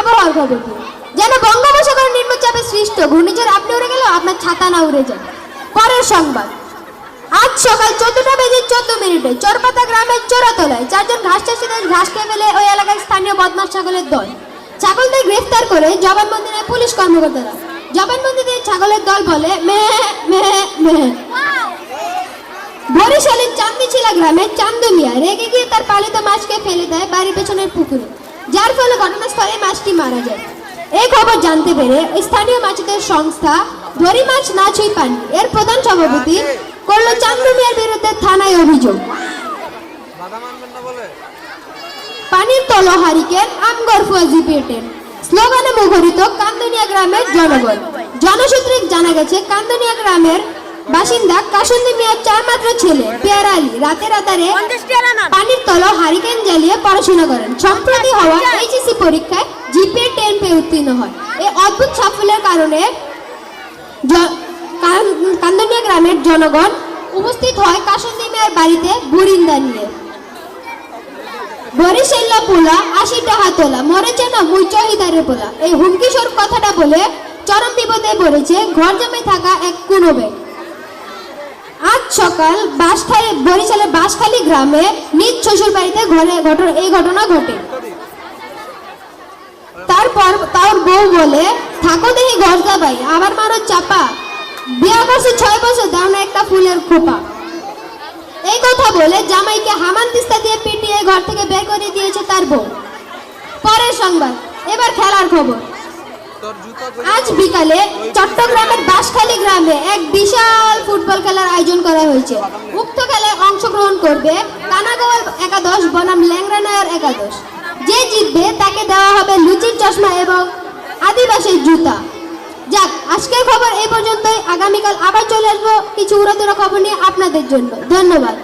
আবহাওয়ার খবর কি? যেন বঙ্গোপসাগর নিম্নচাপে সৃষ্ট ঘূর্ণিঝড় আপনি উড়ে গেল আপনার ছাতা না উড়ে যায়। পরের সংবাদ, আজ সকাল 14:14 চরপাতা গ্রামের চোরাতলায় 4 জন ঘাস চাষিদের ঘাস খেয়ে ফেলে ওই এলাকায় স্থানীয় বদমাশ ছাগলের দল। ছাগলদের গ্রেফতার করে জবানবন্দি নেয় পুলিশ কর্মকর্তারা। জবানবন্দিতে ছাগলের দল বলে মে মে মে। বরিশালের চান্দিছিলা গ্রামে চান্দু মিয়া রেগে গিয়ে তার পালিত মাছকে ফেলে দেয় বাড়ির পেছনের পুকুরে, যার ফলে ঘটনাস্থলে মাছটি মারা যায়। এই খবর জানতে পেরে স্থানীয় মাছদের সংস্থা ধরি মাছ না ছুঁই পানি এর প্রধান সভাপতি করল চান্দু মিয়ার বিরুদ্ধে থানায় অভিযোগ। পানির তল হারিকেন আমগর ফুয়াজি পেটেন স্লোগানে মুখরিত কান্দনিয়া গ্রামের জনগণ। জনসূত্রে জানা গেছে কান্দনিয়া গ্রামের বাসিন্দা কাসুন্দি মিয়ার 4 মাত্র ছেলে পেয়ারা আলী রাতের আধারে পানির তল হারিকেন জ্বালিয়ে পড়াশোনা করেন। সম্প্রতি হওয়া এইচএসসি পরীক্ষায় জিপিএ 10 পেয়ে উত্তীর্ণ হয়। এই অদ্ভুত সাফল্যের কারণে কান্দনিয়া গ্রামের জনগণ উপস্থিত হয় কাসুন্দি মিয়ার বাড়িতে বুরিন্দা নিয়ে। বরিশাল্লা পোলা 80 টাকা তোলা মরেছে না মুই চহিদারের পোলা, এই হুমকি স্বরূপ কথাটা বলে চরম বিপদে পড়েছে ঘর জমে থাকা এক কুনোবে। আজ সকাল বরিশালের বাঁশখালী গ্রামে নিজ শ্বশুর বাড়িতে এই ঘটনা ঘটে। তারপর তার বউ বলে থাকো দেখি ঘর যাবাই আবার মারো চাপা, বিয়া করছে 6 বছর দাও না একটা ফুলের খোপা। এই কথা বলে জামাইকে হামান তিস্তা দিয়ে পিটিয়ে ঘর থেকে বের করে দিয়েছে তার বউ। পরের সংবাদ, এবার খেলার খবর। আজ বিকালে চট্টগ্রামের বাঁশখালী গ্রামে এক বিশাল ফুটবল খেলার আয়োজন করা হয়েছে। উক্ত খেলায় অংশগ্রহণ করবে কানাগাঁওয়ের একাদশ বনাম ল্যাংরানগর একাদশ। যে জিতবে তাকে দেওয়া হবে লুচির চশমা এবং আদিবাসীর জুতা। যাক, আজকের খবর এই পর্যন্তই। আগামীকাল আবার চলে আসবো কিছু উড়াধুরা খবর নিয়ে আপনাদের জন্য। ধন্যবাদ।